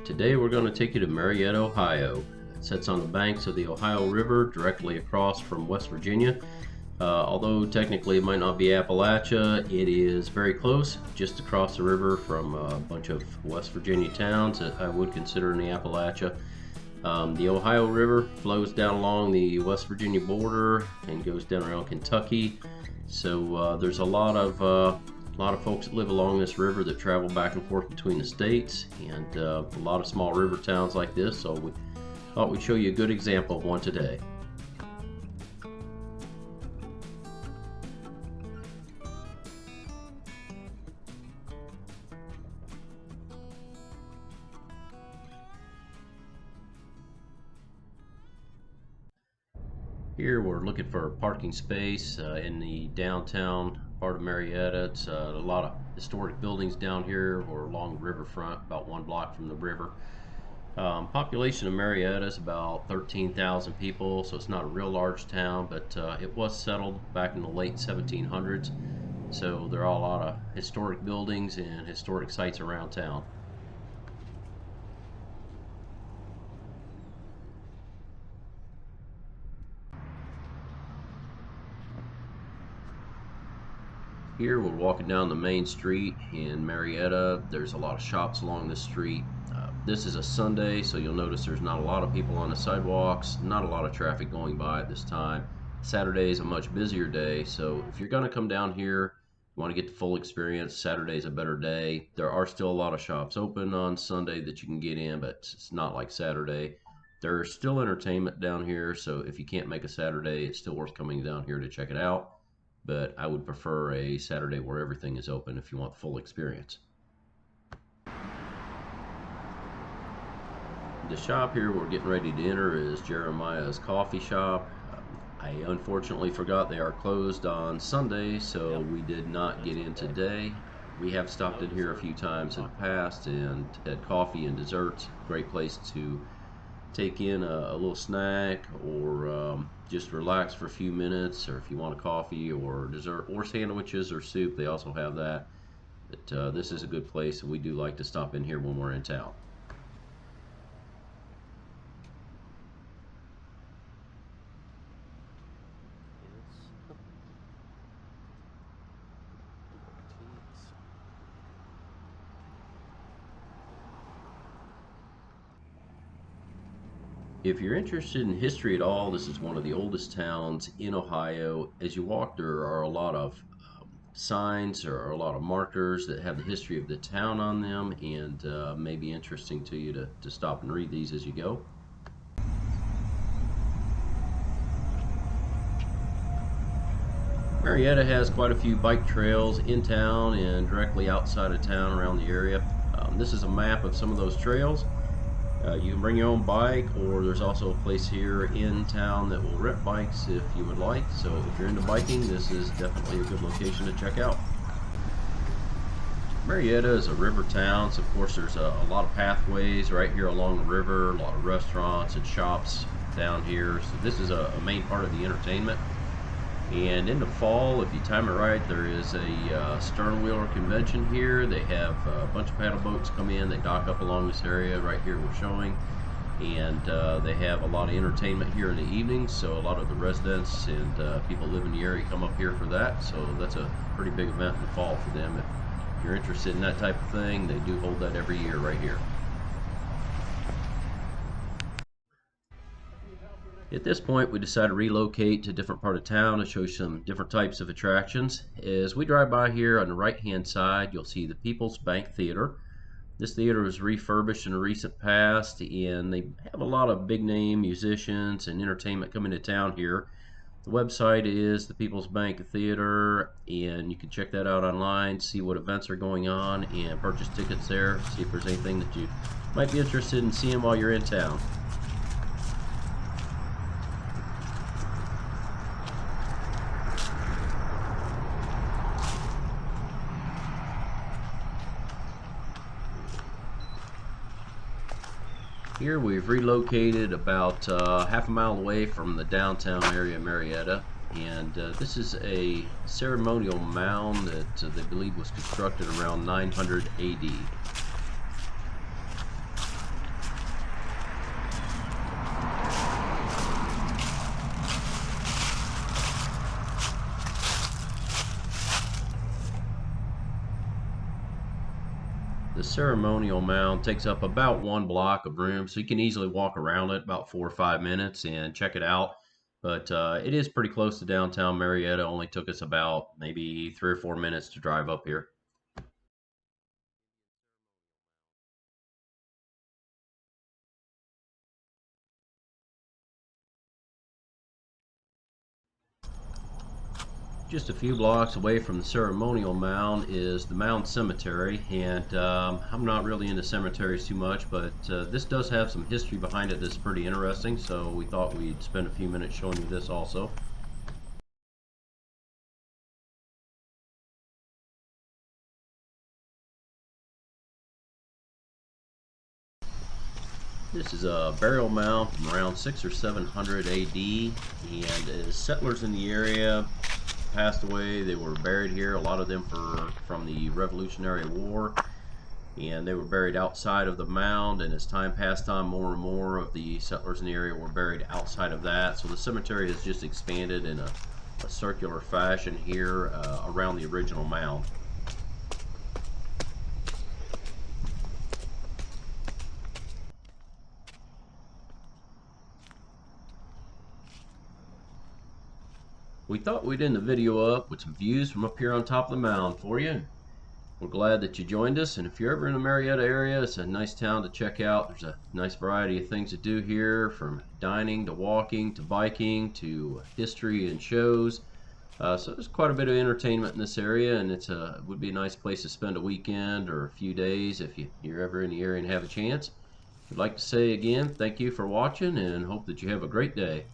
Today we're going to take you to Marietta, Ohio. It sits on the banks of the Ohio River directly across from West Virginia. Although technically it might not be Appalachia, it is very close, just across the river from a bunch of West Virginia towns that I would consider in the Appalachia. The Ohio River flows down along the West Virginia border and goes down around Kentucky. So there's a lot of folks that live along this river that travel back and forth between the states, and a lot of small river towns like this. So we thought we'd show you a good example of one today. Here we're looking for a parking space in the downtown part of Marietta. It's a lot of historic buildings down here. We're along the riverfront, about 1 block from the river. Population of Marietta is about 13,000 people, so it's not a real large town, but it was settled back in the late 1700s. So there are a lot of historic buildings and historic sites around town. Here we're walking down the main street in Marietta. There's a lot of shops along this street. This is a Sunday, so you'll notice there's not a lot of people on the sidewalks, not a lot of traffic going by at this time. Saturday is a much busier day, so if you're going to come down here, you want to get the full experience, Saturday is a better day. There are still a lot of shops open on Sunday that you can get in, but it's not like Saturday. There's still entertainment down here, so if you can't make a Saturday, it's still worth coming down here to check it out. But I would prefer a Saturday where everything is open if you want the full experience. The shop here we're getting ready to enter is Jeremiah's Coffee Shop. I unfortunately forgot they are closed on Sunday, so we did not get in today. We have stopped in here a few times in the past and had coffee and desserts. Great place to take in a little snack or just relax for a few minutes, or if you want a coffee or dessert or sandwiches or soup, they also have that. But this is a good place, and we do like to stop in here when we're in town. If you're interested in history at all, this is one of the oldest towns in Ohio. As you walk, there are a lot of signs or a lot of markers that have the history of the town on them, and may be interesting to you to stop and read these as you go. Marietta has quite a few bike trails in town and directly outside of town around the area. This is a map of some of those trails. You can bring your own bike, or there's also a place here in town that will rent bikes if you would like. So if you're into biking, this is definitely a good location to check out. Marietta is a river town, so of course there's a lot of pathways right here along the river, a lot of restaurants and shops down here. So this is a main part of the entertainment. And in the fall, if you time it right, there is a stern wheeler convention here. They have a bunch of paddle boats come in, they dock up along this area right here we're showing, and they have a lot of entertainment here in the evenings. So a lot of the residents and people who live in the area come up here for that. So that's a pretty big event in the fall for them. If you're interested in that type of thing, they do hold that every year right here. At this point, we decided to relocate to a different part of town to show you some different types of attractions. As we drive by here on the right-hand side, you'll see the People's Bank Theater. This theater was refurbished in the recent past, and they have a lot of big-name musicians and entertainment coming to town here. The website is the People's Bank Theater, and you can check that out online, see what events are going on, and purchase tickets there, see if there's anything that you might be interested in seeing while you're in town. Here we've relocated about half a mile away from the downtown area of Marietta, and this is a ceremonial mound that they believe was constructed around 900 AD. ceremonial mound takes up about 1 block of room, so you can easily walk around it about 4 or 5 minutes and check it out. But it is pretty close to downtown Marietta. Only took us about maybe 3 or 4 minutes to drive up here. Just a few blocks away from the ceremonial mound is the Mound Cemetery, and I'm not really into cemeteries too much, but this does have some history behind it that's pretty interesting, so we thought we'd spend a few minutes showing you this also. This is a burial mound from around 6 or 700 AD, and as settlers in the area passed away, they were buried here. A lot of them from the Revolutionary War, and they were buried outside of the mound. And as time passed on, more and more of the settlers in the area were buried outside of that. So the cemetery has just expanded in a circular fashion here around the original mound. We thought we'd end the video up with some views from up here on top of the mound for you. We're glad that you joined us, and if you're ever in the Marietta area, it's a nice town to check out. There's a nice variety of things to do here, from dining to walking to biking to history and shows. So there's quite a bit of entertainment in this area, and it would be a nice place to spend a weekend or a few days if you're ever in the area and have a chance. I'd like to say again, thank you for watching, and hope that you have a great day.